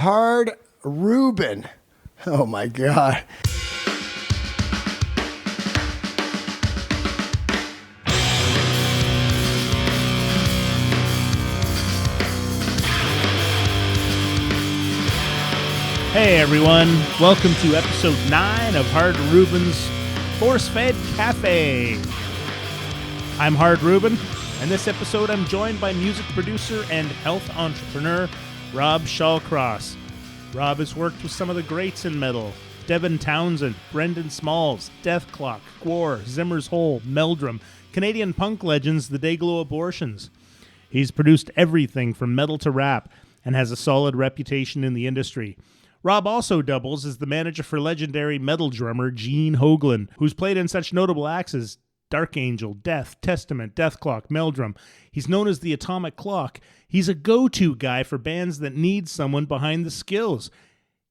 Hard Reuben. Oh my God. Hey everyone, welcome to episode 9 of Hard Reuben's Force-Fed Cafe. I'm Hard Reuben, and this episode I'm joined by music producer and health entrepreneur Rob Shallcross. Rob has worked with some of the greats in metal: Devin Townsend, Brendan Smalls, Deathclock, Gwar, Zimmer's Hole, Meldrum, Canadian punk legends The Dayglow Abortions. He's produced everything from metal to rap and has a solid reputation in the industry. Rob also doubles as the manager for legendary metal drummer Gene Hoglan, who's played in such notable acts as Dark Angel, Death, Testament, Deathclock, Meldrum. He's known as the Atomic Clock. He's a go-to guy for bands that need someone behind the skills.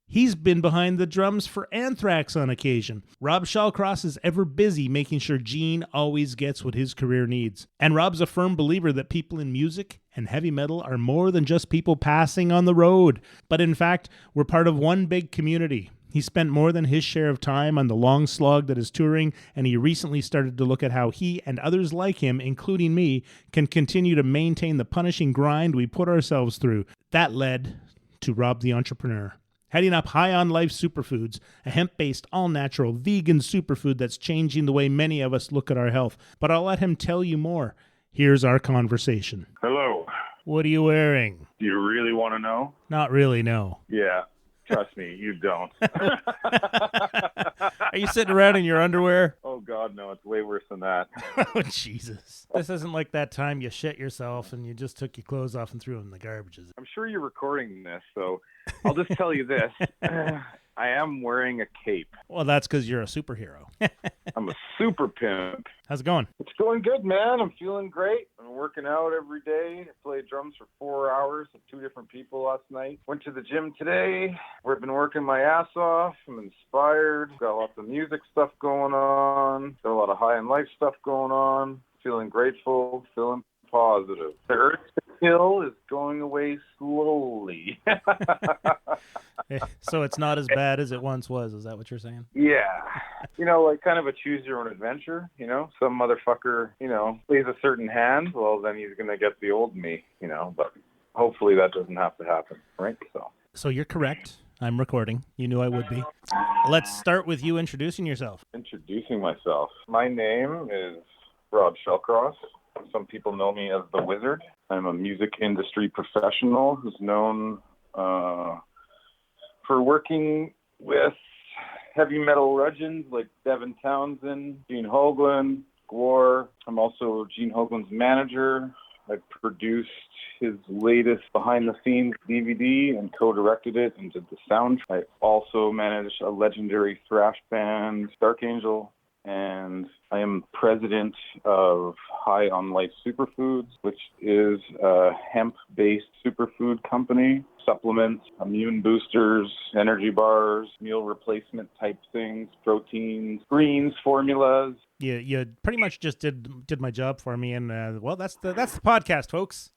He's been behind the drums for Anthrax on occasion. Rob Shallcross is ever busy making sure Gene always gets what his career needs. And Rob's a firm believer that people in music and heavy metal are more than just people passing on the road, but in fact, we're part of one big community. He spent more than his share of time on the long slog that is touring, and he recently started to look at how he and others like him, including me, can continue to maintain the punishing grind we put ourselves through. That led to Rob the Entrepreneur, heading up High on Life Superfoods, a hemp-based, all-natural, vegan superfood that's changing the way many of us look at our health. But I'll let him tell you more. Here's our conversation. Hello. What are you wearing? Do you really want to know? Not really, no. Yeah. Trust me, you don't. Are you sitting around in your underwear? Oh, God, no. It's way worse than that. Oh, Jesus. This isn't like that time you shit yourself and you just took your clothes off and threw them in the garbage. I'm sure you're recording this, so I'll just tell you this. I am wearing a cape. Well, that's because you're a superhero. I'm a super pimp. How's it going? It's going good, man. I'm feeling great. I'm working out every day. I played drums for 4 hours with 2 different people last night. Went to the gym today. We've been working my ass off. I'm inspired. Got lots of music stuff going on. Got a lot of high and life stuff going on. Feeling grateful. Feeling positive. The urge to kill is going away slowly. So it's not as bad as it once was. Is that what you're saying? Yeah. Like kind of a choose your own adventure, Some motherfucker, plays a certain hand. Well, then he's going to get the old me, But hopefully that doesn't have to happen, right? So you're correct. I'm recording. You knew I would be. Let's start with you introducing yourself. Introducing myself. My name is Rob Shallcross. Some people know me as the Wizard. I'm a music industry professional who's known for working with heavy metal legends like Devin Townsend, Gene Hoglan, Gwar. I'm also Gene Hoglan's manager. I produced his latest behind-the-scenes DVD and co-directed it and did the sound. I also managed a legendary thrash band, Dark Angel, and I am president of High on Life Superfoods, which is a hemp-based superfood company. Supplements, immune boosters, energy bars, meal replacement type things, proteins, greens, formulas. You pretty much just did my job for me, and that's the podcast, folks.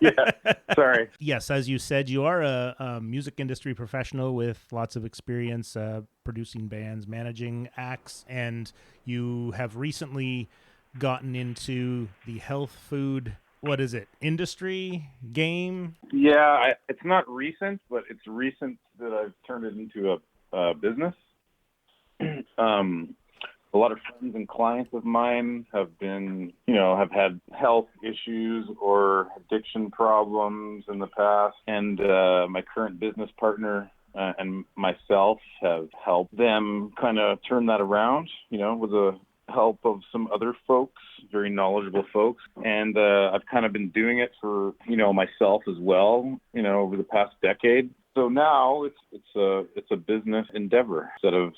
Yeah, sorry. Yes, as you said, you are a music industry professional with lots of experience producing bands, managing acts, and you have recently gotten into the health food, what is it, industry game? Yeah, it's not recent, but it's recent that I've turned it into a business. A lot of friends and clients of mine have have had health issues or addiction problems in the past. And my current business partner and myself have helped them kind of turn that around, with the help of some other folks, very knowledgeable folks. And I've kind of been doing it for, myself as well, over the past decade. So now it's a business endeavor instead of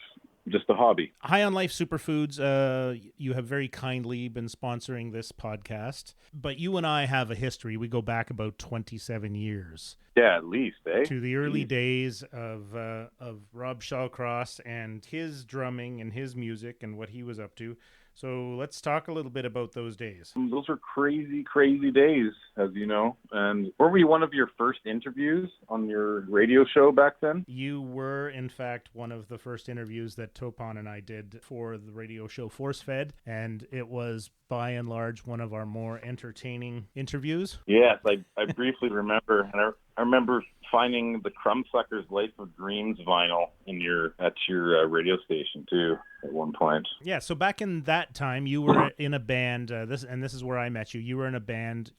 just a hobby. High on Life Superfoods, you have very kindly been sponsoring this podcast, but you and I have a history. We go back about 27 years. Yeah, at least, eh? To the early days of Rob Shallcross and his drumming and his music and what he was up to. So let's talk a little bit about those days. Those were crazy, crazy days, as you know. And were we one of your first interviews on your radio show back then? You were, in fact, one of the first interviews that Topon and I did for the radio show Force Fed, and it was, by and large, one of our more entertaining interviews. Yes, I briefly remember, and I remember finding the Crumbsuckers Life of Dreams vinyl at your radio station too at one point. Yeah, so back in that time, you were in a band. This is where I met you. You were in a band.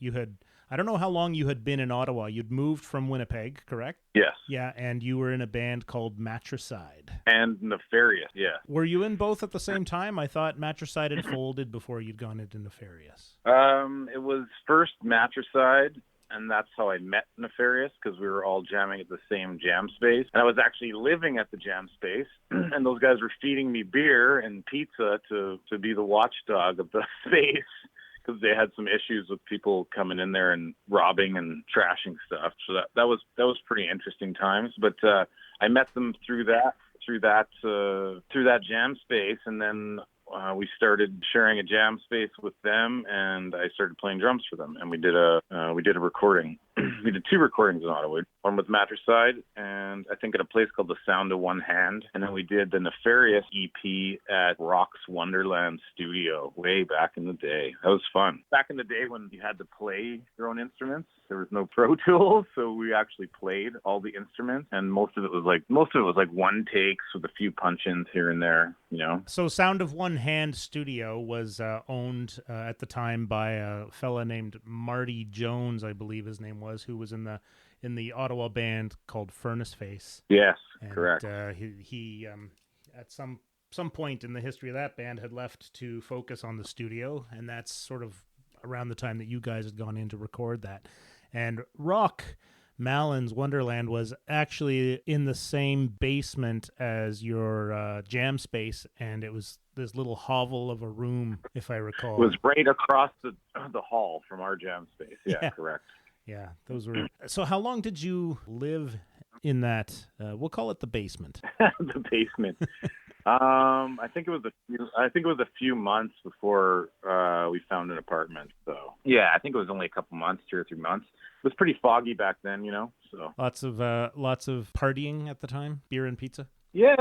I don't know how long you had been in Ottawa. You'd moved from Winnipeg, correct? Yes. Yeah, and you were in a band called Matricide. And Nefarious, yeah. Were you in both at the same time? I thought Matricide had folded before you'd gone into Nefarious. It was first Matricide, and that's how I met Nefarious, because we were all jamming at the same jam space. And I was actually living at the jam space, and those guys were feeding me beer and pizza to be the watchdog of the space, because they had some issues with people coming in there and robbing and trashing stuff. So that was pretty interesting times. But I met them through that jam space, and then we started sharing a jam space with them, and I started playing drums for them. And we did a recording. We did 2 recordings in Ottawa, one with Matricide, and I think at a place called The Sound of One Hand. And then we did the Nefarious EP at Rock's Wonderland Studio way back in the day. That was fun. Back in the day when you had to play your own instruments, there was no Pro Tools, so we actually played all the instruments, and most of it was like one takes with a few punch-ins here and there, you know. So Sound of One Hand Studio was owned at the time by a fella named Marty Jones, I believe his name was, who was in the Ottawa band called Furnace Face. Yes, and, correct. He at some point in the history of that band had left to focus on the studio, and that's sort of around the time that you guys had gone in to record that. And Rock Mallin's Wonderland was actually in the same basement as your jam space, and it was this little hovel of a room, if I recall. It was right across the hall from our jam space. Yeah, correct. Yeah, those were. So how long did you live in that? We'll call it the basement. The basement. I think it was a few months before we found an apartment. So yeah, I think it was only a couple months, 2 or 3 months. It was pretty foggy back then, you know. So lots of partying at the time, beer and pizza. Yeah,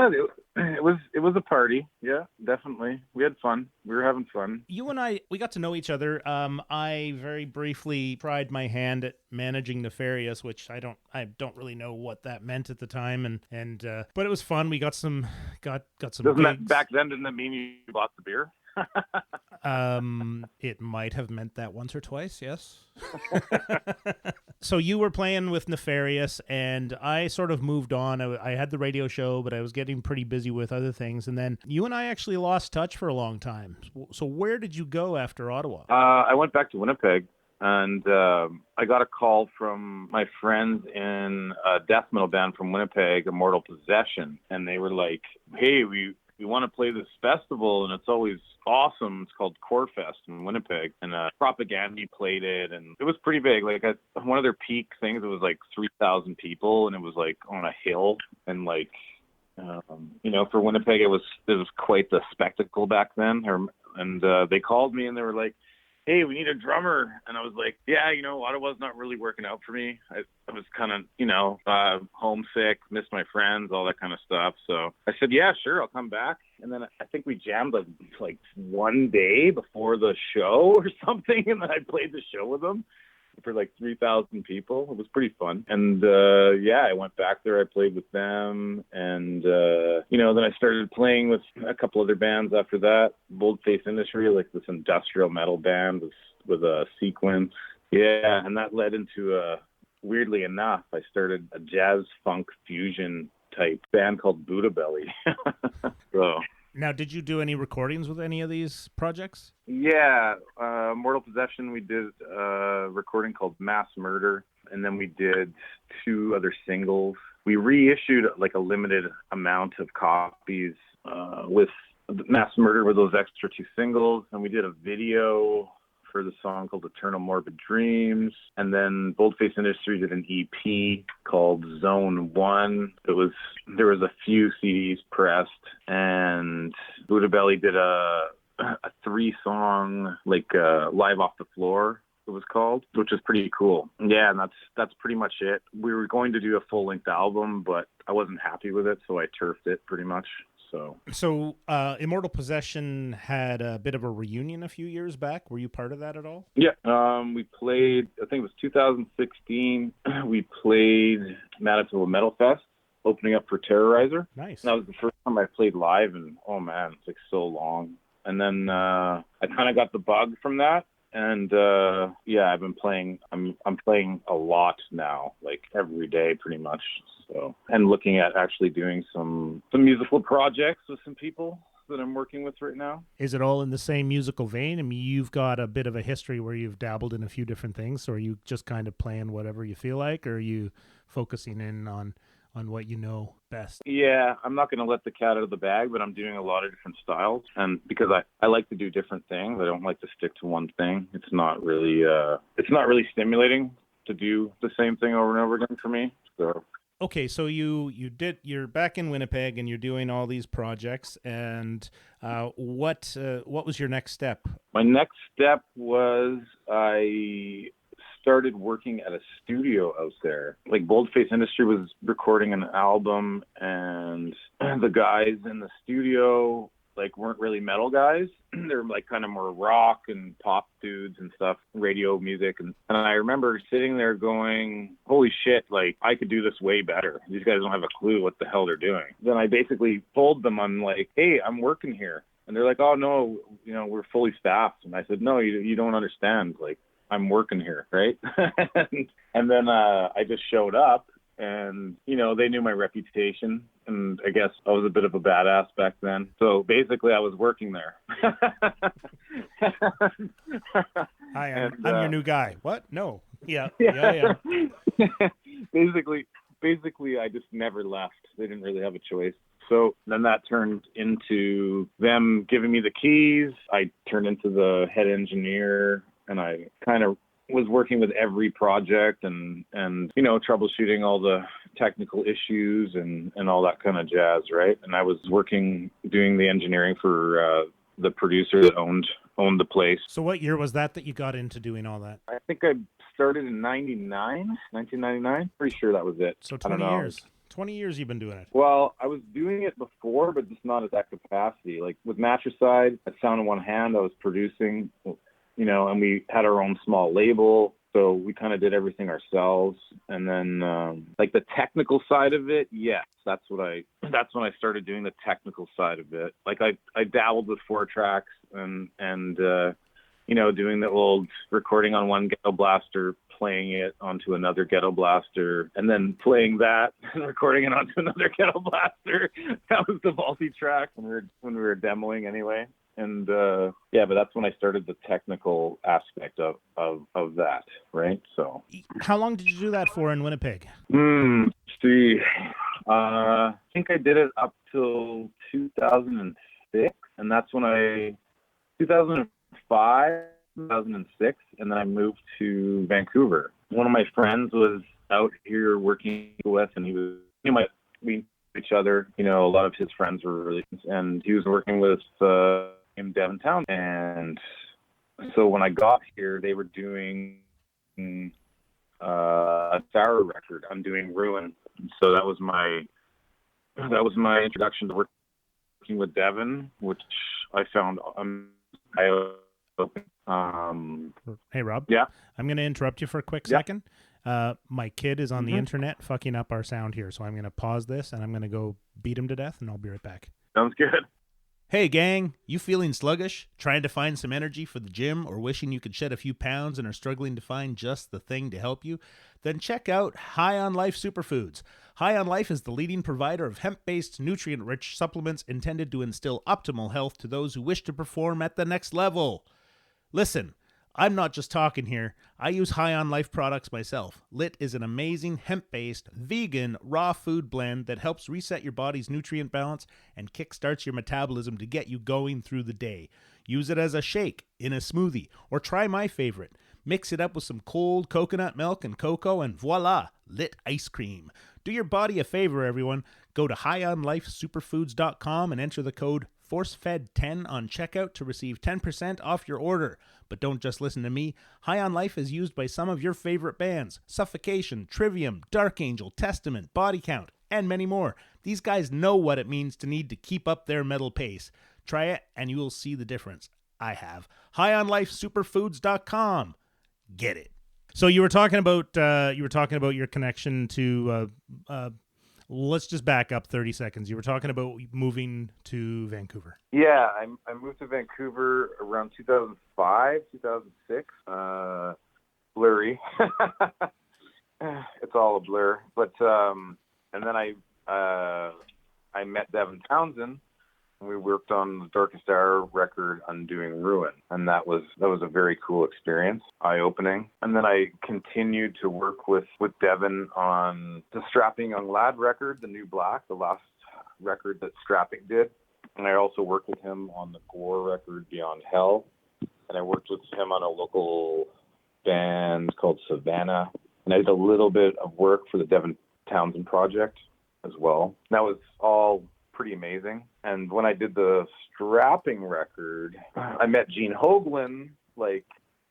it was a party. Yeah, definitely. We had fun. We were having fun. You and I, we got to know each other. I very briefly tried my hand at managing Nefarious, which I don't really know what that meant at the time, and but it was fun. We got some Doesn't that, back then, didn't that mean you bought the beer? It might have meant that once or twice, yes. So you were playing with Nefarious, and I sort of moved on. I had the radio show, but I was getting pretty busy with other things, and then you and I actually lost touch for a long time. So where did you go after Ottawa? I went back to Winnipeg, and I got a call from my friends in a death metal band from Winnipeg, Immortal Possession, and they were like, "Hey, we want to play this festival, and it's always awesome. It's called Core Fest in Winnipeg." And Propaganda played it, and it was pretty big. Like at one of their peak things, it was like 3,000 people, and it was like on a hill. And like, you know, for Winnipeg, it was quite the spectacle back then. And they called me, and they were like, "Hey, we need a drummer." And I was like, "Yeah, you know, Ottawa's not really working out for me. I was kind of, you know, homesick, missed my friends, all that kind of stuff." So I said, "Yeah, sure, I'll come back." And then I think we jammed like one day before the show or something, and then I played the show with them for like 3,000 people. It was pretty fun. And yeah, I went back there. I played with them, and you know, then I started playing with a couple other bands after that. Boldface Industry, like this industrial metal band with a sequence. Yeah, and that led into weirdly enough, I started a jazz funk fusion type band called Buddha Belly. So. Now, did you do any recordings with any of these projects? Yeah, Mortal Possession, we did a recording called Mass Murder, and then we did 2 other singles. We reissued like a limited amount of copies with Mass Murder with those extra 2 singles, and we did a video for the song called Eternal Morbid Dreams. And then Boldface Industry did an EP called Zone 1. There was a few CDs pressed, and Buddha Belly did a a 3-song, like Live Off the Floor, it was called, which is pretty cool. Yeah, and that's pretty much it. We were going to do a full-length album, but I wasn't happy with it, so I turfed it pretty much. So Immortal Possession had a bit of a reunion a few years back. Were you part of that at all? Yeah, we played, I think it was 2016, we played Manitoba Metal Fest, opening up for Terrorizer. Nice. And that was the first time I played live, and oh man, it's like so long. And then I kind of got the bug from that. And yeah, I've been playing. I'm playing a lot now, like every day, pretty much. So, and looking at actually doing some musical projects with some people that I'm working with right now. Is it all in the same musical vein? I mean, you've got a bit of a history where you've dabbled in a few different things. So are you just kind of playing whatever you feel like, or are you focusing in on what you know best? Yeah, I'm not going to let the cat out of the bag, but I'm doing a lot of different styles. And because I like to do different things, I don't like to stick to one thing. It's not really stimulating to do the same thing over and over again for me. So. Okay, so you're back in Winnipeg and you're doing all these projects, and what was your next step? My next step was I started working at a studio out there. Like Boldface Industry was recording an album, and the guys in the studio like weren't really metal guys. They're like kind of more rock and pop dudes and stuff, radio music. And I remember sitting there going, holy shit, like I could do this way better. These guys don't have a clue what the hell they're doing. Then I basically told them, I'm like, hey, I'm working here. And they're like, oh no, we're fully staffed. And I said, no, you don't understand. Like, I'm working here, right? and then I just showed up, and they knew my reputation, and I guess I was a bit of a badass back then. So basically, I was working there. Hi, I'm your new guy. What? No. Yeah. Basically, I just never left. They didn't really have a choice. So then that turned into them giving me the keys. I turned into the head engineer. And I kind of was working with every project and troubleshooting all the technical issues and all that kind of jazz, right? And I was doing the engineering for the producer that owned the place. So what year was that you got into doing all that? I think I started in 1999. Pretty sure that was it. So 20 years. 20 years you've been doing it. Well, I was doing it before, but just not at that capacity. Like with Matricide, at Sound in One Hand, I was producing, and we had our own small label. So we kind of did everything ourselves. And then like the technical side of it, yes, that's when I started doing the technical side of it. Like I dabbled with 4-tracks and doing the old recording on one ghetto blaster, playing it onto another ghetto blaster, and then playing that and recording it onto another ghetto blaster. That was the multi-track when we were demoing anyway. And but that's when I started the technical aspect of that, right? So, how long did you do that for in Winnipeg? See, I think I did it up till 2006, and that's when 2005, 2006, and then I moved to Vancouver. One of my friends was out here working with, and we knew each other. A lot of his friends were really, and he was working with in Devon Town. And so when I got here, they were doing a Sour record. I'm doing Ruin. So that was my introduction to working with Devon, which I found eye-opening. Hey Rob. Yeah. I'm going to interrupt you for a quick second. My kid is on the internet fucking up our sound here, so I'm going to pause this and I'm going to go beat him to death, and I'll be right back. Sounds good. Hey gang, you feeling sluggish, trying to find some energy for the gym, or wishing you could shed a few pounds and are struggling to find just the thing to help you? Then check out High on Life Superfoods. High on Life is the leading provider of hemp-based, nutrient-rich supplements intended to instill optimal health to those who wish to perform at the next level. Listen, I'm not just talking here. I use High on Life products myself. LIT is an amazing hemp-based, vegan, raw food blend that helps reset your body's nutrient balance and kickstarts your metabolism to get you going through the day. Use it as a shake, in a smoothie, or try my favorite. Mix it up with some cold coconut milk and cocoa, and voila, LIT ice cream. Do your body a favor, everyone. Go to highonlifesuperfoods.com and enter the code ForceFed10 on checkout to receive 10% off your order. But don't just listen to me. High on Life is used by some of your favorite bands: Suffocation, Trivium, Dark Angel, Testament, Body Count, and many more. These guys know what it means to need to keep up their metal pace. Try it and you will see the difference. I have. HighOnLifeSuperfoods.com. Get it. So you were talking about your connection to let's just back up 30 seconds. You were talking about moving to Vancouver. Yeah, I moved to Vancouver around 2005, 2006. Blurry. It's all a blur. But and then I met Devin Townsend. We worked on the Darkest Hour record, Undoing Ruin, and that was a very cool experience, eye-opening. And then I continued to work with Devin on the Strapping Young Lad record, The New Black, the last record that Strapping did. And I also worked with him on the Gore record, Beyond Hell. And I worked with him on a local band called Savannah. And I did a little bit of work for the Devin Townsend project as well. And that was all pretty amazing. And when I did the Strapping record, I met Gene Hoglan, I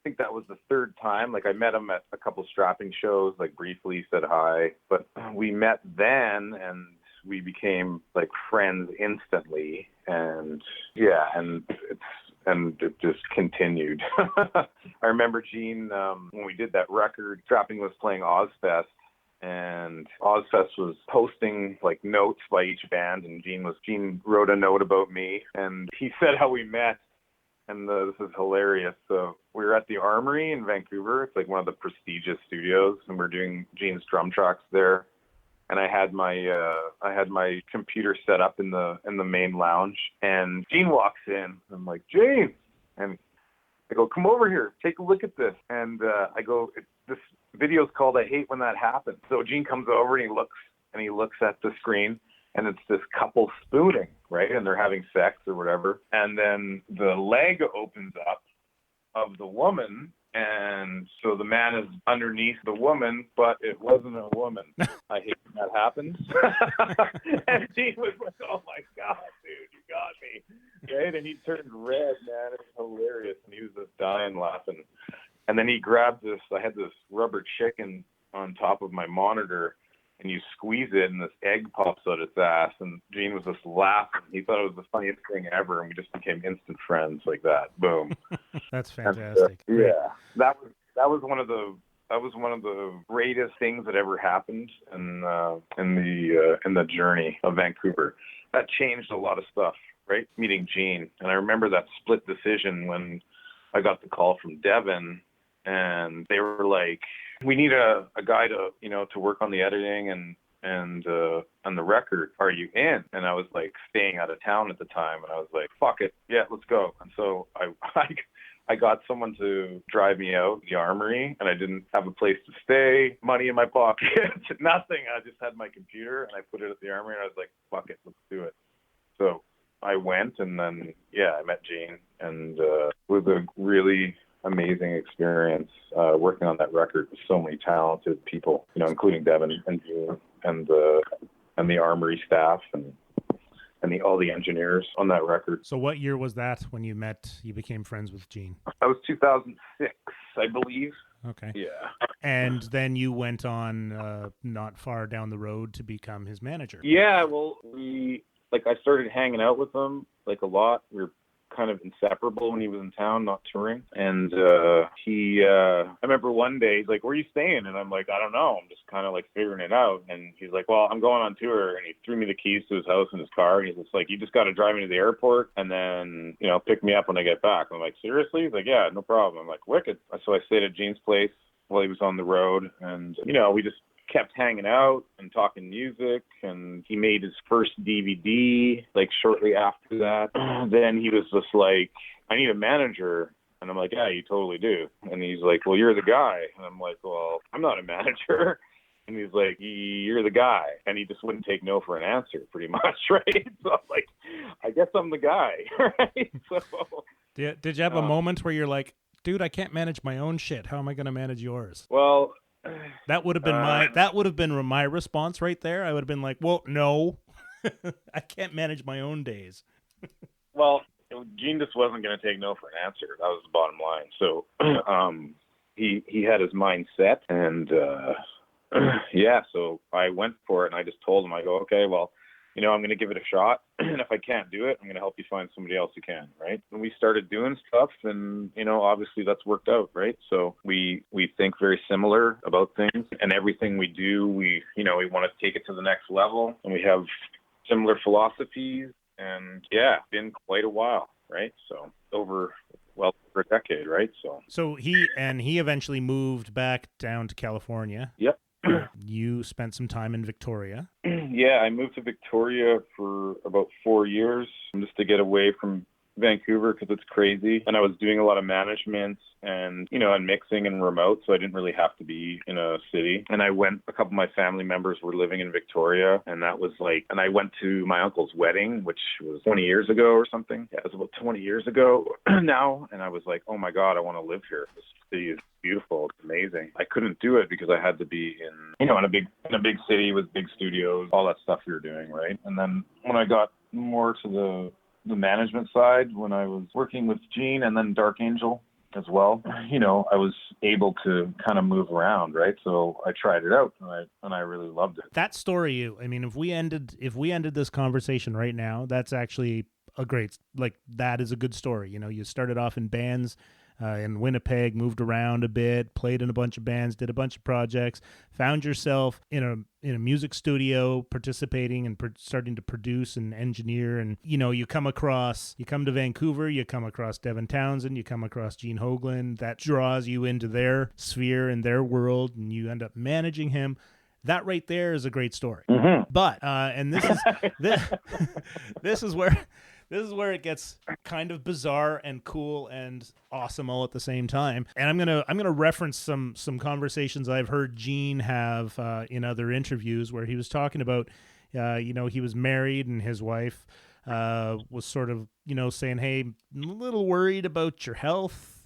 think that was the third time. I met him at a couple Strapping shows, briefly said hi. But we met then and we became friends instantly. And yeah, and it just continued. I remember Gene, when we did that record, Strapping was playing Ozfest. And Ozfest was posting notes by each band, and Gene wrote a note about me, and he said how we met, and this is hilarious. So we were at the Armory in Vancouver. It's one of the prestigious studios, and we're doing Gene's drum tracks there. And I had my computer set up in the main lounge, and Gene walks in. I'm like, Gene, and I go, come over here, take a look at this. And I go, this video's called I Hate When That Happens. So Gene comes over and he looks at the screen, and it's this couple spooning, right? And they're having sex or whatever. And then the leg opens up of the woman, and so the man is underneath the woman, but it wasn't a woman. I hate when that happens. And Gene was like, oh my God, dude, you got me. Right? And he turned red, man. It was hilarious. And he was just dying laughing. And then he grabbed I had this rubber chicken on top of my monitor, and you squeeze it, and this egg pops out its ass. And Gene was just laughing. He thought it was the funniest thing ever, and we just became instant friends like that. Boom. That's fantastic. And, yeah, that was one of the greatest things that ever happened in the journey of Vancouver. That changed a lot of stuff, right? Meeting Gene, and I remember that split decision when I got the call from Devin. And they were like, we need a guy to work on the editing and on the record. Are you in? And I was staying out of town at the time, and I was like, fuck it, yeah, let's go. And so I got someone to drive me out the Armory, and I didn't have a place to stay, money in my pocket, nothing. I just had my computer, and I put it at the Armory, and I was like, fuck it, let's do it. So I went, and then I met Gene, and it was a really amazing experience working on that record with so many talented people, including Devin and Gene and the Armory staff and all the engineers on that record. So what year was that when you became friends with Gene? That was 2006, I believe. Okay. Yeah. And then you went on not far down the road to become his manager. Yeah, well, I started hanging out with him a lot. We were kind of inseparable when he was in town, not touring. And I remember one day he's like, where are you staying? And I'm like, I don't know. I'm just kind of figuring it out. And he's like, well, I'm going on tour. And he threw me the keys to his house and his car. And he's just like, you just got to drive me to the airport and then, pick me up when I get back. I'm like, seriously? He's like, yeah, no problem. I'm like, wicked. So I stayed at Gene's place while he was on the road. And, we just kept hanging out and talking music, and he made his first DVD shortly after that. Then he was just like, I need a manager. And I'm like, yeah, you totally do. And he's like, well, you're the guy. And I'm like, well, I'm not a manager. And he's like, you're the guy. And he just wouldn't take no for an answer, pretty much, right? So I'm like, I guess I'm the guy, right? So did you have a moment where you're like, dude, I can't manage my own shit. How am I going to manage yours? Well, that would have been my response right there. I would have been like, well, no, I can't manage my own days. Well, Gene just wasn't going to take no for an answer. That was the bottom line. So he had his mind set, and yeah, so I went for it, and I just told him, I go, okay, well, I'm going to give it a shot, and if I can't do it, I'm going to help you find somebody else who can, right? And we started doing stuff, and obviously that's worked out, right? So we think very similar about things, and everything we do, we want to take it to the next level, and we have similar philosophies, and yeah, been quite a while, right? So over a decade, right? So he eventually moved back down to California. Yep. You spent some time in Victoria. Yeah, I moved to Victoria for about 4 years just to get away from Vancouver because it's crazy. And I was doing a lot of management and, and mixing and remote, so I didn't really have to be in a city. And a couple of my family members were living in Victoria, and and I went to my uncle's wedding, which was 20 years ago or something. Yeah, it was about 20 years ago now. And I was like, oh my God, I want to live here. This city is beautiful. It's amazing. I couldn't do it because I had to be in a big city with big studios, all that stuff we were doing, right? And then when I got more to the management side, when I was working with Gene and then Dark Angel as well, I was able to kind of move around, right? So I tried it out, and I really loved it. That story, I mean, if we ended this conversation right now, that's actually that is a good story. You started off in bands in Winnipeg, moved around a bit, played in a bunch of bands, did a bunch of projects, found yourself in a music studio, participating and starting to produce and engineer. And you come to Vancouver, you come across Devin Townsend, you come across Gene Hoglan. That draws you into their sphere and their world, and you end up managing him. That right there is a great story. Mm-hmm. But and this is this is where it gets kind of bizarre and cool and awesome all at the same time. And I'm gonna reference some conversations I've heard Gene have in other interviews where he was talking about, he was married and his wife was sort of saying, hey, I'm a little worried about your health,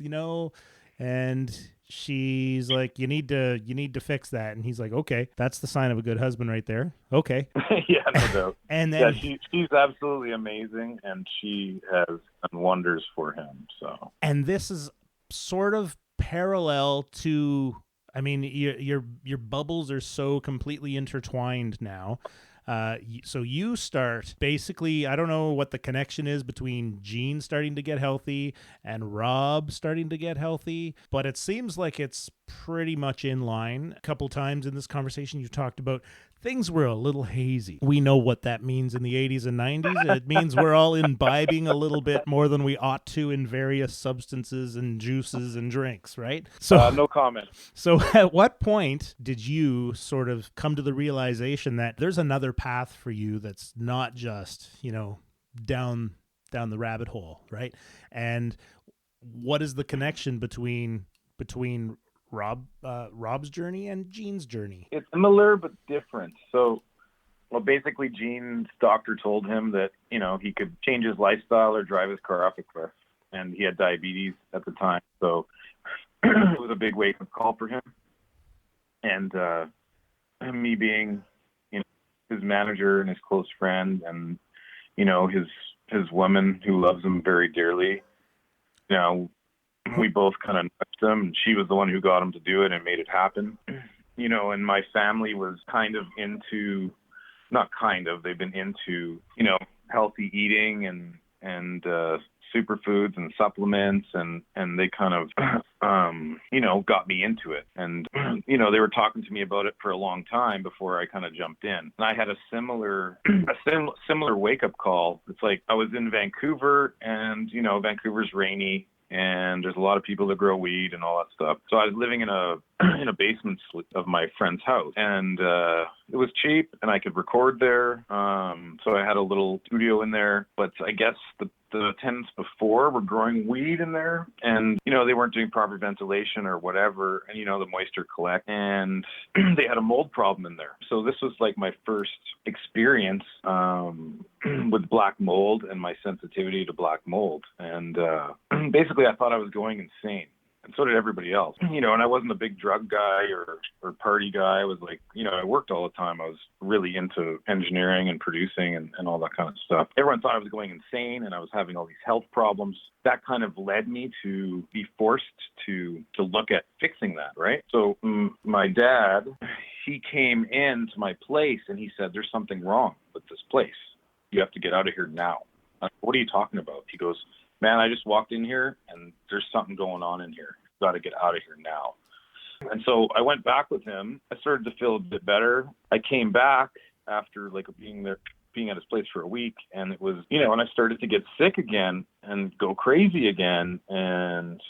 and she's like, you need to fix that. And he's like, okay, that's the sign of a good husband right there. Okay. Yeah, no doubt. And then she's absolutely amazing, and she has done wonders for him. So, and this is sort of parallel to, I mean, your bubbles are so completely intertwined now. So you start basically, I don't know what the connection is between Gene starting to get healthy and Rob starting to get healthy, but it seems like it's pretty much in line. A couple times in this conversation, you talked about things were a little hazy. We know what that means in the 80s and 90s. It means we're all imbibing a little bit more than we ought to in various substances and juices and drinks, right? So no comment. So at what point did you sort of come to the realization that there's another path for you that's not just, down the rabbit hole, right? And what is the connection between Rob's journey and Gene's journey? It's similar but different. So, basically, Gene's doctor told him that he could change his lifestyle or drive his car off a cliff, and he had diabetes at the time. So it was a big wake-up call for him. And me being, his manager and his close friend, and his woman who loves him very dearly, we both kind of nudged him, and she was the one who got him to do it and made it happen. And my family was kind of they've been into, healthy eating and superfoods and supplements, and they kind of, got me into it. And, they were talking to me about it for a long time before I kind of jumped in. And I had a similar wake-up call. It's like I was in Vancouver, and, Vancouver's rainy, and there's a lot of people that grow weed and all that stuff. So I was living in a basement of my friend's house, and it was cheap, and I could record there. So I had a little studio in there, but I guess the tenants before were growing weed in there, and they weren't doing proper ventilation or whatever, and the moisture collect, and they had a mold problem in there. So this was like my first experience with black mold and my sensitivity to black mold, and basically I thought I was going insane. And so did everybody else, and I wasn't a big drug guy or party guy. I was like, I worked all the time. I was really into engineering and producing and all that kind of stuff. Everyone thought I was going insane and I was having all these health problems. That kind of led me to be forced to look at fixing that, right? So my dad, he came into my place and he said, there's something wrong with this place. You have to get out of here now. What are you talking about? He goes, man, I just walked in here and there's something going on in here. You got to get out of here now. And so I went back with him. I started to feel a bit better. I came back after being at his place for a week, and it was, and I started to get sick again and go crazy again. And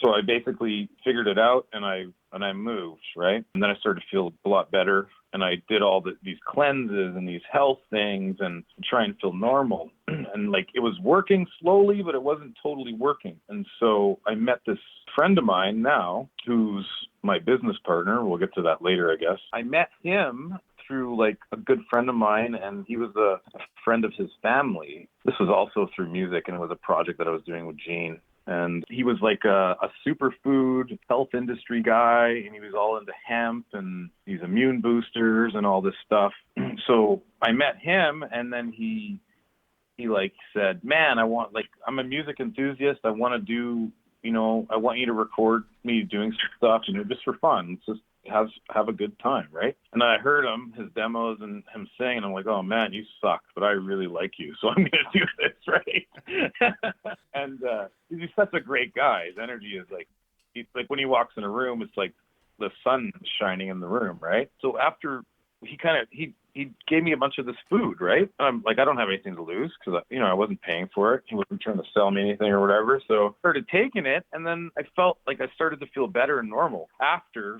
so I basically figured it out and I moved, right? And then I started to feel a lot better. And I did all these cleanses and these health things and try and feel normal. And it was working slowly, but it wasn't totally working. And so I met this friend of mine now who's my business partner. We'll get to that later, I guess. I met him through a good friend of mine, and he was a friend of his family. This was also through music, and it was a project that I was doing with Gene. And he was a superfood health industry guy, and he was all into hemp and these immune boosters and all this stuff. So I met him, and then he said, man, I'm a music enthusiast. I want to do, I want you to record me doing some stuff, just for fun. It's just have a good time, right? And I heard his demos and him sing, and I'm like, oh man, you suck, but I really like you, so I'm gonna do this, right? And he's such a great guy. His energy is he's when he walks in a room, it's like the sun shining in the room, right? So after he gave me a bunch of this food, right? I'm I don't have anything to lose because I wasn't paying for it. He wasn't trying to sell me anything or whatever. So I started taking it, and then I felt I started to feel better and normal. After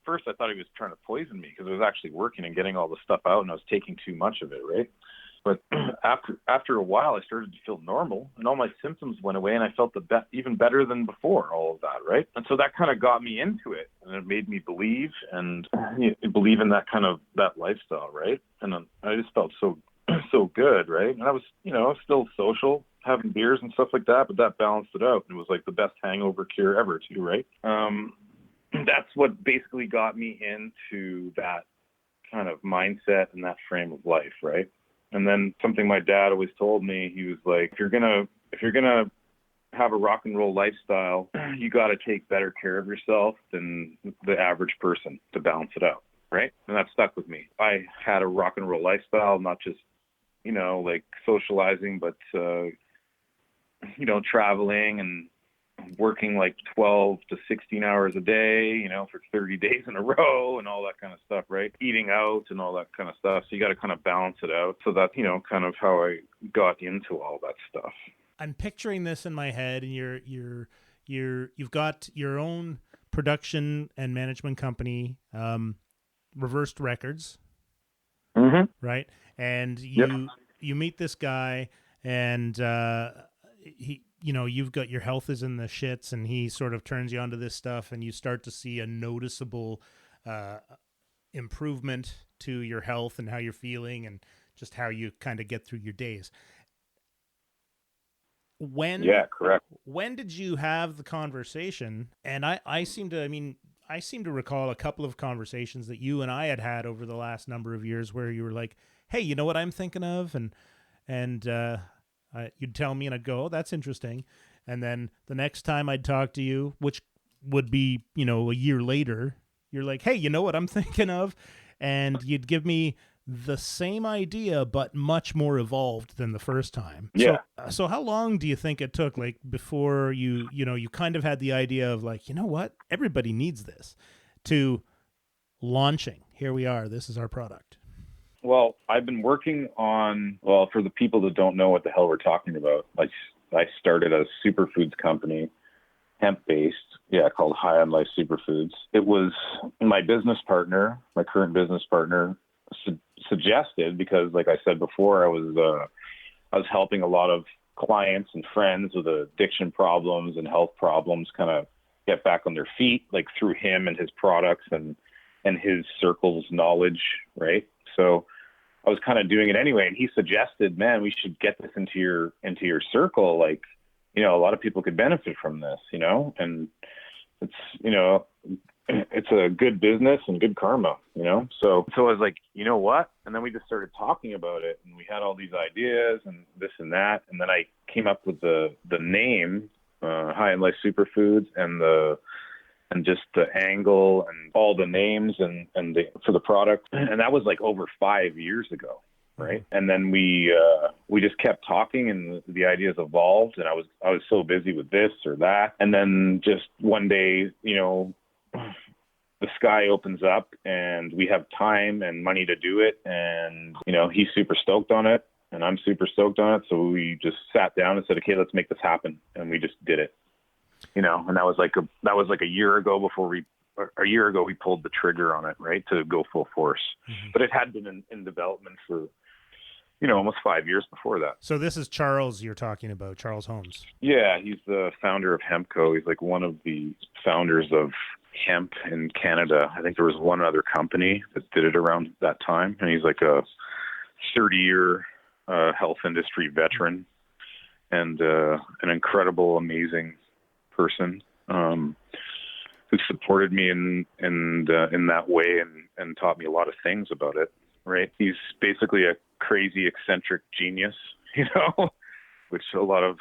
first I thought he was trying to poison me because it was actually working and getting all the stuff out, and I was taking too much of it, right? But after a while, I started to feel normal, and all my symptoms went away, and I felt even better than before, all of that, right? And so that kind of got me into it, and it made me believe in that kind of that lifestyle, right? And I just felt so good, right? And I was, still social, having beers and stuff like that, but that balanced it out. It was the best hangover cure ever, too, right? That's what basically got me into that kind of mindset and that frame of life, right? And then something my dad always told me, he was like, if you're gonna have a rock and roll lifestyle, you got to take better care of yourself than the average person to balance it out, right? And that stuck with me. I had a rock and roll lifestyle, not just socializing, but traveling and working 12 to 16 hours a day, for 30 days in a row and all that kind of stuff, right? Eating out and all that kind of stuff. So you got to kind of balance it out. So that's, kind of how I got into all that stuff. I'm picturing this in my head, and you've got your own production and management company, Reversed Records, right? And you meet this guy, and he, you've got your health is in the shits, and he sort of turns you onto this stuff, and you start to see a noticeable improvement to your health and how you're feeling and just how you kind of get through your days. Correct. When did you have the conversation? And I seem to recall a couple of conversations that you and I had over the last number of years where you were like, hey, you know what I'm thinking of? And you'd tell me, and I'd go, oh, that's interesting. And then the next time I'd talk to you, which would be, a year later, you're like, hey, you know what I'm thinking of? And you'd give me the same idea, but much more evolved than the first time. Yeah. So how long do you think it took, before you kind of had the idea of you know what? Everybody needs this, to launching. Here we are. This is our product. Well, I've been working on, for the people that don't know what the hell we're talking about, I started a superfoods company, hemp-based, called High on Life Superfoods. It was my current business partner, suggested, because like I said before, I was helping a lot of clients and friends with addiction problems and health problems kind of get back on their feet, through him and his products and his circle's knowledge, right? So I was kind of doing it anyway, and he suggested, man, we should get this into your circle. A lot of people could benefit from this, and it's, it's a good business and good karma, So I was like, you know what? And then we just started talking about it, and we had all these ideas and this and that. And then I came up with the name, High on Life Superfoods, and just the angle and all the names for the product. And that was like over 5 years ago. Right. And then we just kept talking, and the ideas evolved, and I was so busy with this or that. And then just one day, the sky opens up and we have time and money to do it. And, he's super stoked on it and I'm super stoked on it. So we just sat down and said, okay, let's make this happen. And we just did it, and that was like a year ago we pulled the trigger on it, right, to go full force. Mm-hmm. But it had been in development for, almost 5 years before that. So this is Charles you're talking about, Charles Holmes. Yeah, he's the founder of Hempco. He's like one of the founders of hemp in Canada. I think there was one other company that did it around that time. And he's like a 30-year health industry veteran and an incredible, amazing person who supported me in that way and taught me a lot of things about it. Right. He's basically a crazy, eccentric genius, which a lot of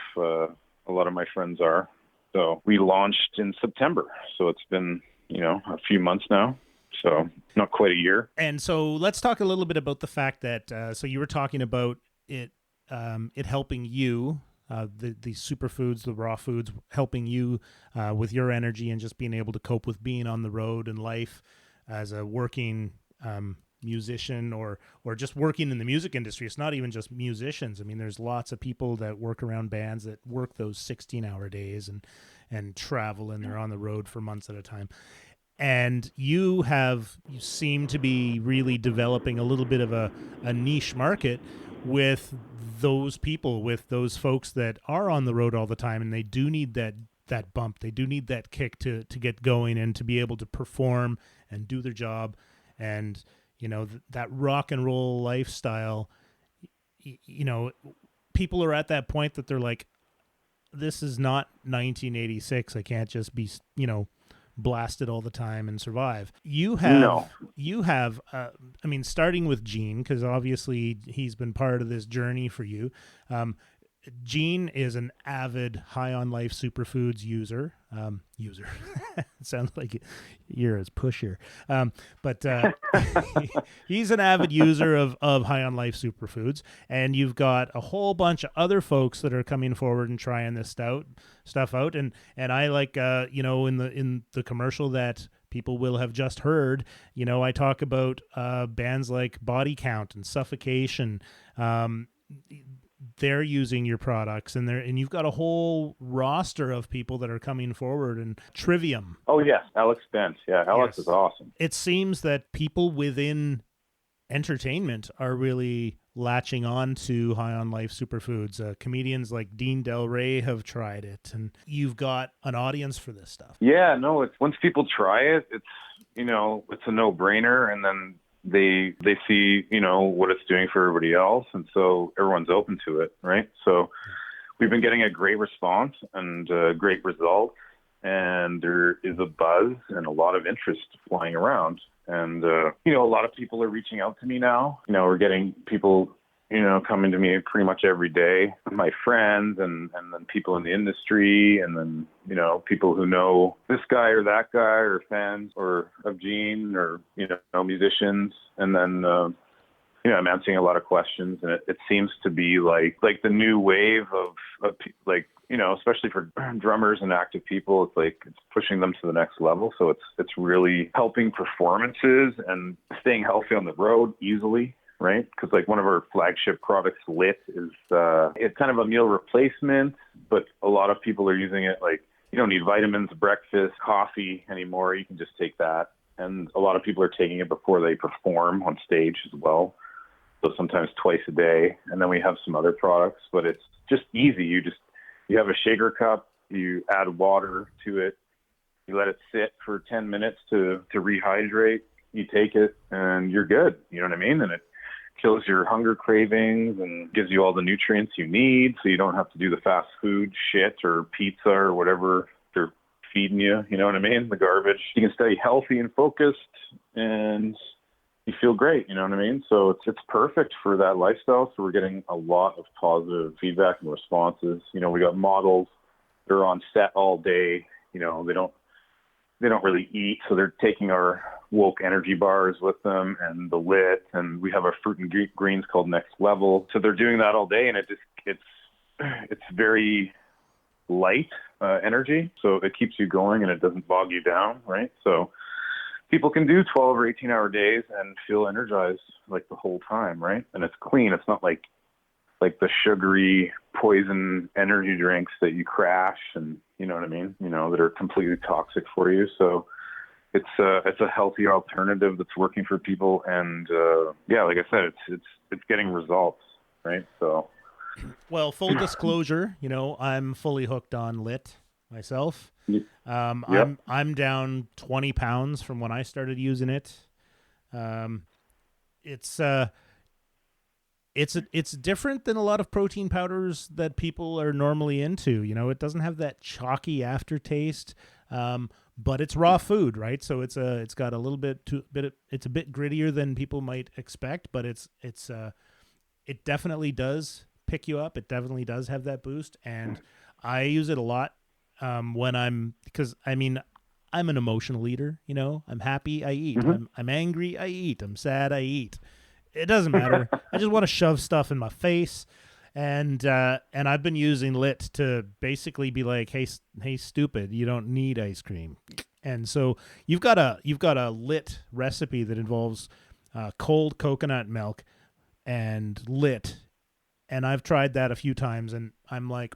my friends are. So we launched in September. So it's been, a few months now. So not quite a year. And so let's talk a little bit about the fact that, so you were talking about it helping you, the superfoods, the raw foods, helping you with your energy and just being able to cope with being on the road and life as a working musician or just working in the music industry. It's not even just musicians. I mean, there's lots of people that work around bands that work those 16-hour days and travel, and they're on the road for months at a time. And you seem to be really developing a little bit of a niche market with those people, with those folks that are on the road all the time, and they do need that bump. They do need that kick to get going and to be able to perform and do their job. And that rock and roll lifestyle, people are at that point that they're like, this is not 1986. I can't just be, blasted all the time and survive. You have, starting with Gene, because obviously he's been part of this journey for you. Gene is an avid High on Life Superfoods user. It sounds like you're his pusher. But he's an avid user of High on Life Superfoods. And you've got a whole bunch of other folks that are coming forward and trying this stuff out. And I like, in the commercial that people will have just heard, I talk about bands like Body Count and Suffocation. They're using your products, and you've got a whole roster of people that are coming forward. And Trivium. Oh yeah, Alex Bent. Yeah, Alex is awesome. It seems that people within entertainment are really latching on to High on Life Superfoods. Comedians like Dean Del Rey have tried it, and you've got an audience for this stuff. Yeah, no, it's once people try it, it's it's a no-brainer, and then they see, what it's doing for everybody else. And so everyone's open to it. Right. So we've been getting a great response and great results, and there is a buzz and a lot of interest flying around. And, a lot of people are reaching out to me now. We're getting people, coming to me pretty much every day, my friends and then people in the industry, and then, people who know this guy or that guy or fans or of Gene or, musicians. And then, I'm answering a lot of questions, and it seems to be like the new wave of like, especially for drummers and active people, it's pushing them to the next level. So it's really helping performances and staying healthy on the road easily. Right? Because one of our flagship products, Lit, is it's kind of a meal replacement, but a lot of people are using it you don't need vitamins, breakfast, coffee anymore. You can just take that. And a lot of people are taking it before they perform on stage as well. So sometimes twice a day. And then we have some other products, but it's just easy. You have a shaker cup, you add water to it, you let it sit for 10 minutes to rehydrate, you take it, and you're good. You know what I mean? And it kills your hunger cravings and gives you all the nutrients you need, so you don't have to do the fast food shit or pizza or whatever they're feeding you, you know what I mean? The garbage. You can stay healthy and focused, and you feel great, you know what I mean? So it's perfect for that lifestyle. So we're getting a lot of positive feedback and responses. You know, we got models. They're on set all day. You know, they don't really eat, so they're taking our woke energy bars with them and the lit, and we have our fruit and greens called Next Level. So they're doing that all day, and it's very light energy, so it keeps you going and it doesn't bog you down, right? So people can do 12 or 18-hour days and feel energized like the whole time, right? And it's clean. It's not like the sugary poison energy drinks that you crash, and you know what I mean, you know, that are completely toxic for you. So it's a healthy alternative that's working for people, and yeah, like I said, it's getting results, right? So, well, full disclosure, you know, I'm fully hooked on lit myself. Yep. I'm down 20 pounds from when I started using it. It's different than a lot of protein powders that people are normally into. You know, it doesn't have that chalky aftertaste, but it's raw food, right? So it's got a little it's a bit grittier than people might expect, but it definitely does pick you up. It definitely does have that boost, and I use it a lot because I'm an emotional eater. You know, I'm happy, I eat. Mm-hmm. I'm angry, I eat. I'm sad, I eat. It doesn't matter. I just want to shove stuff in my face, and I've been using lit to basically be like, hey, stupid, you don't need ice cream. And so you've got a lit recipe that involves cold coconut milk and lit, and I've tried that a few times, and I'm like,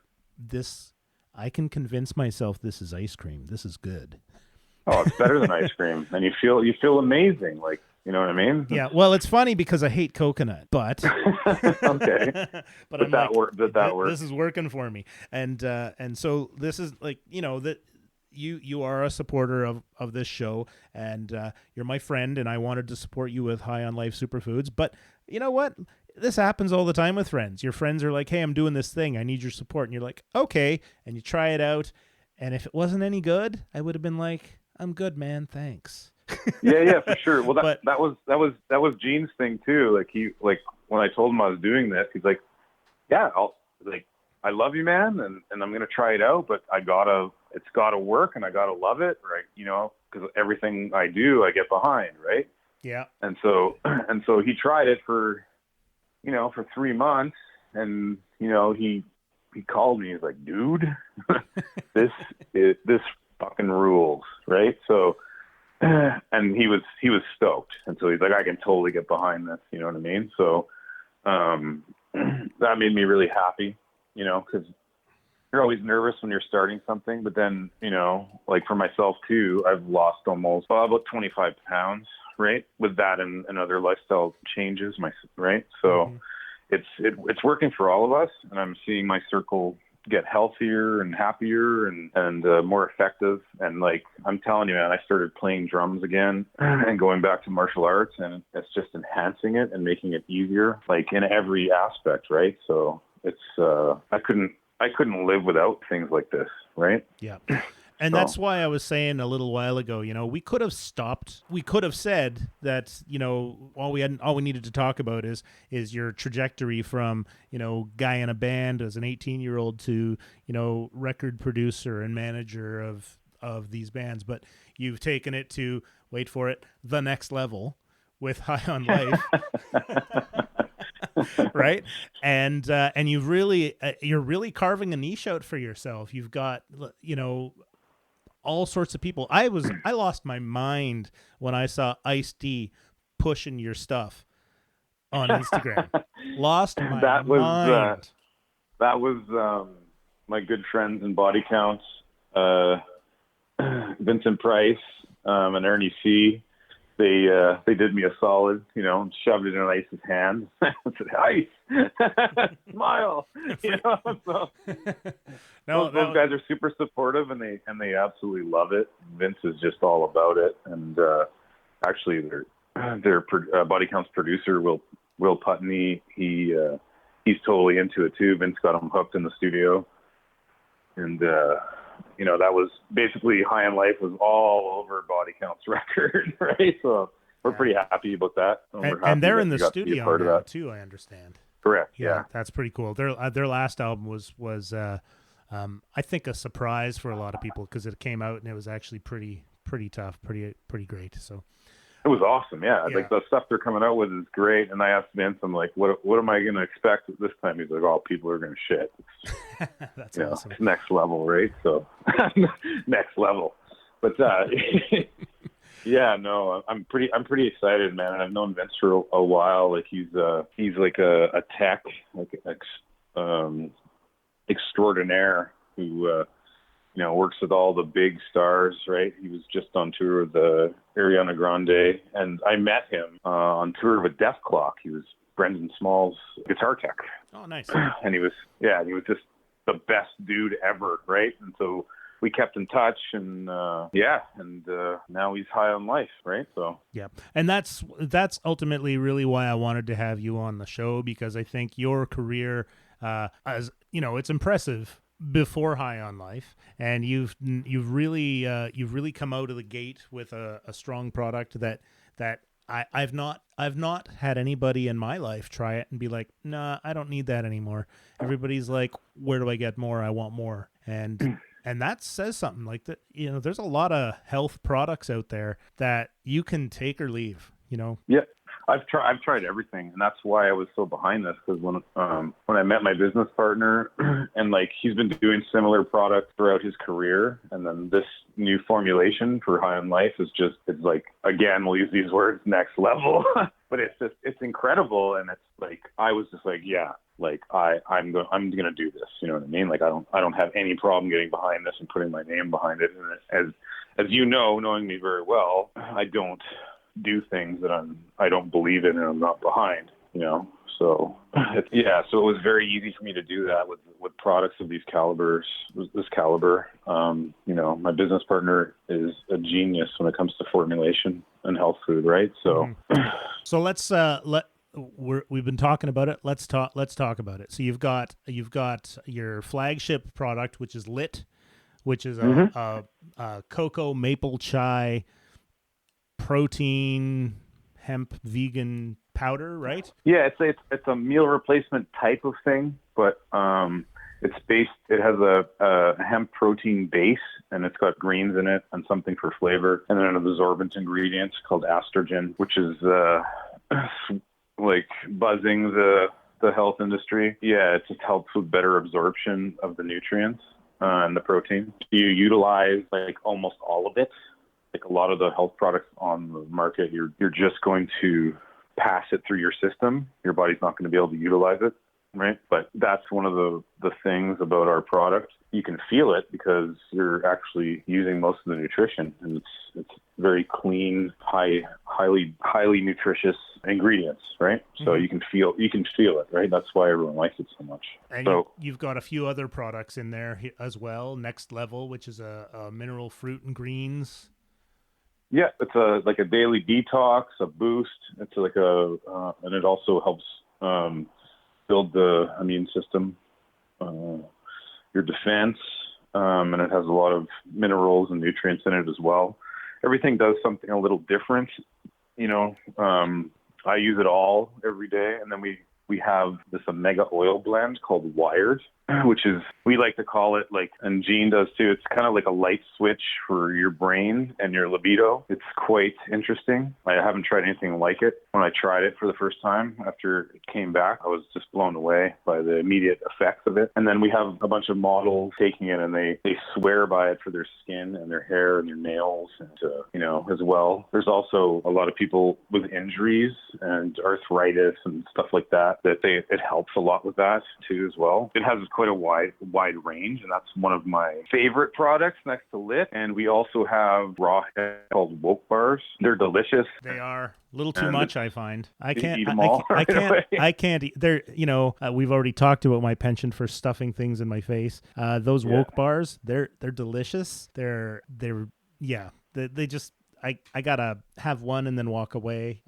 I can convince myself this is ice cream. This is good. Oh, it's better than ice cream, and you feel amazing, like, you know what I mean? Yeah. Well, it's funny because I hate coconut, but okay. but Did that work? This is working for me, and so this is like, you know, that you are a supporter of this show, and you're my friend, and I wanted to support you with High on Life Superfoods. But you know what? This happens all the time with friends. Your friends are like, hey, I'm doing this thing. I need your support. And you're like, okay. And you try it out. And if it wasn't any good, I would have been like, I'm good, man. Thanks. yeah, for sure. Well, that was Gene's thing too. Like when I told him I was doing this, he's like, yeah, I love you, man. And I'm going to try it out, but it's gotta work, and I gotta love it. Right. You know, cause everything I do, I get behind. Right. Yeah. And so he tried it for 3 months, and, you know, he called me. He's like, dude, this fucking rules. Right. So, and he was stoked. And so he's like, I can totally get behind this. You know what I mean? So, that made me really happy, you know, cause you're always nervous when you're starting something, but then, you know, like for myself too, I've lost about 25 pounds. Right. With that and other lifestyle changes, right. So it's working for all of us, and I'm seeing my circle get healthier and happier and more effective. And like, I'm telling you, man, I started playing drums again and going back to martial arts, and it's just enhancing it and making it easier, like in every aspect. Right. So it's, I couldn't live without things like this. Right. Yeah. And that's why I was saying a little while ago, you know, we could have stopped. We could have said that, you know, all we needed to talk about is your trajectory from, you know, guy in a band as an 18-year-old to, you know, record producer and manager of these bands. But you've taken it to, wait for it, the next level with High on Life. Right. And you're really carving a niche out for yourself. You've got, you know, all sorts of people. I lost my mind when I saw Ice-D pushing your stuff on Instagram. Lost my mind. That was my good friends in Body Counts, Vincent Price, and Ernie C. They did me a solid, you know, and shoved it in Ice's hand. I said, Ice, smile. You know, so those guys are super supportive, and they absolutely love it. Vince is just all about it, and actually, their Body Counts producer Will Putney, he's totally into it too. Vince got him hooked in the studio, and that was basically High on Life was all over Body Count's record, right? So we're pretty happy about that. And they're in the studio now too, I understand. Correct. Yeah. That's pretty cool. Their last album was I think a surprise for a lot of people because it came out and it was actually pretty tough, pretty great. So it was awesome. Yeah. Like the stuff they're coming out with is great. And I asked Vince, I'm like, what am I going to expect this time? He's like, oh, people are going to shit. That's awesome. It's next level, right? So next level. But yeah, no, I'm pretty excited, man. I've known Vince for a while. Like he's like a tech, like extraordinaire who works with all the big stars, right? He was just on tour with Ariana Grande, and I met him on tour with Death Clock. He was Brendan Small's guitar tech. Oh, nice. And he was just the best dude ever, right? And so we kept in touch, and now he's High on Life, right? So yeah, and that's ultimately really why I wanted to have you on the show, because I think your career, as it's impressive before High on Life, and you've really come out of the gate with a strong product that I've not had anybody in my life try it and be like, nah, I don't need that anymore. Everybody's like, where do I get more? I want more. And that says something like that. There's a lot of health products out there that you can take or leave, Yeah. I've tried everything, and that's why I was so behind this, because when I met my business partner, and like he's been doing similar products throughout his career, and then this new formulation for High on Life it's like, again, we'll use these words, next level, but it's incredible, and it's like I was just like, yeah, like I'm gonna do this, you know what I mean? Like I don't have any problem getting behind this and putting my name behind it, and as knowing me very well, I don't do things that I don't believe in and I'm not behind, So it was very easy for me to do that with products of this caliber. My business partner is a genius when it comes to formulation and health food, right? So, so let's we've been talking about it. Let's talk about it. So you've got your flagship product, which is Lit, which is a cocoa maple chai protein hemp vegan powder, right? Yeah, it's a meal replacement type of thing, but it has a hemp protein base, and it's got greens in it and something for flavor, and then an absorbent ingredient called estrogen, which is like buzzing the health industry. Yeah, it just helps with better absorption of the nutrients and the protein. You utilize like almost all of it. Like a lot of the health products on the market, you're just going to pass it through your system. Your body's not going to be able to utilize it, right? But that's one of the things about our product. You can feel it because you're actually using most of the nutrition, and it's very clean, highly nutritious ingredients, right? Mm-hmm. So you can feel it, right? That's why everyone likes it so much. And you've got a few other products in there as well. Next Level, which is a mineral fruit and greens. Yeah, it's like a daily detox, a boost. It's like and it also helps build the immune system, your defense, and it has a lot of minerals and nutrients in it as well. Everything does something a little different, I use it all every day, and then we have this omega oil blend called Wired, which is, we like to call it, like, and Gene does too, it's kind of like a light switch for your brain and your libido. It's quite interesting. I haven't tried anything like it. When I tried it for the first time after it came back, I was just blown away by the immediate effects of it. And then we have a bunch of models taking it, and they swear by it for their skin and their hair and their nails, and as well. There's also a lot of people with injuries and arthritis and stuff like that it helps a lot with that too as well. It has quite a wide range, and that's one of my favorite products next to Lit. And we also have raw called Woke Bars. They're delicious. They are a little too much, I find. I can't eat them all. I can't eat. They're we've already talked about my penchant for stuffing things in my face. Those Woke Bars, they're delicious. They just I gotta have one and then walk away.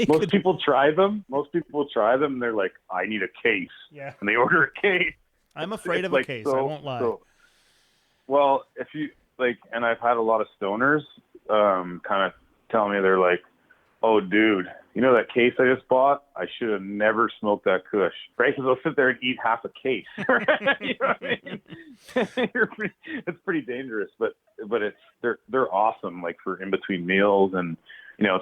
Most people try them. And they're like, I need a case. Yeah. And they order a case. I'm afraid of a case. I won't lie. Well, if you like, and I've had a lot of stoners kind of tell me, they're like, "Oh, dude, you know that case I just bought? I should have never smoked that Kush." Right? Because they'll sit there and eat half a case. Right? You know what I mean? It's pretty dangerous, but they're awesome, like for in between meals and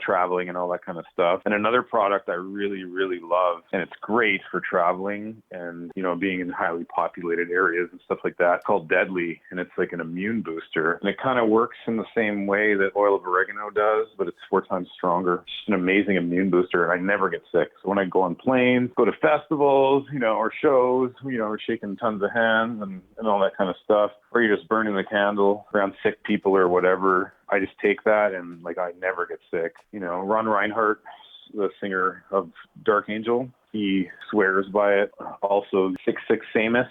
traveling and all that kind of stuff. And another product I really, really love, and it's great for traveling and, being in highly populated areas and stuff like that, called Deadly. And it's like an immune booster. And it kind of works in the same way that oil of oregano does, but it's 4 times stronger. It's just an amazing immune booster. And I never get sick. So when I go on planes, go to festivals, or shows, we're shaking tons of hands and all that kind of stuff, or you're just burning the candle around sick people or whatever, I just take that and I never get sick. Ron Reinhardt, the singer of Dark Angel, he swears by it. Also, 6'6" Samus,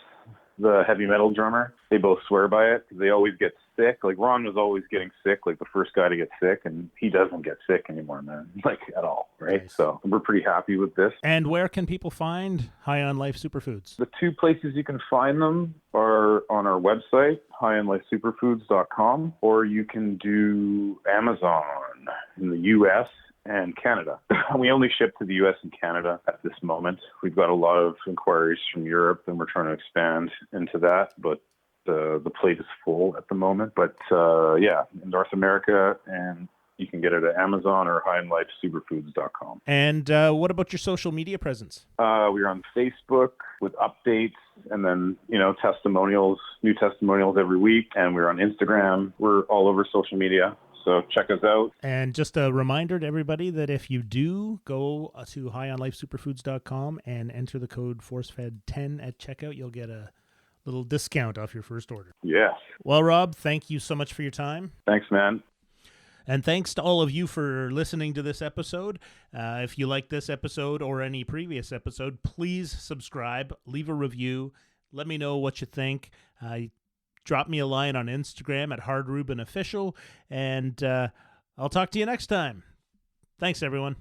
the heavy metal drummer, they both swear by it because they always get sick. Like Ron was always getting sick, like the first guy to get sick, and he doesn't get sick anymore, man, at all, right? Nice. So we're pretty happy with this. And where can people find High on Life Superfoods? The 2 places you can find them are on our website, highonlifesuperfoods.com, or you can do Amazon in the U.S. and Canada. We only ship to the U.S. and Canada at this moment. We've got a lot of inquiries from Europe, and we're trying to expand into that, but the plate is full at the moment. But in North America, and you can get it at Amazon or highonlifesuperfoods.com. And what about your social media presence? We're on Facebook with updates and then, testimonials, new testimonials every week. And we're on Instagram. We're all over social media. So check us out. And just a reminder to everybody that if you do go to highonlifesuperfoods.com and enter the code ForceFed10 at checkout, you'll get a little discount off your first order. Yes. Well, Rob, thank you so much for your time. Thanks, man. And thanks to all of you for listening to this episode. If you like this episode or any previous episode, please subscribe, leave a review, let me know what you think. Drop me a line on Instagram at HardRubenOfficial, and I'll talk to you next time. Thanks, everyone.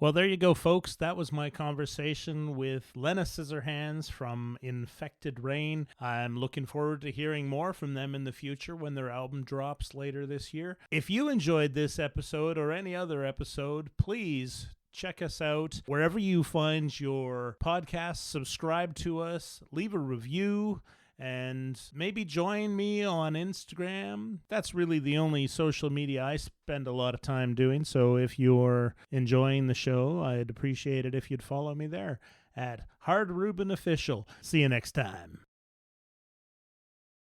Well, there you go, folks. That was my conversation with Lena Scissorhands from Infected Rain. I'm looking forward to hearing more from them in the future when their album drops later this year. If you enjoyed this episode or any other episode, please check us out wherever you find your podcasts. Subscribe to us, leave a review, and maybe join me on Instagram. That's really the only social media I spend a lot of time doing. So if you're enjoying the show, I'd appreciate it if you'd follow me there at Hard Ruben Official. See you next time.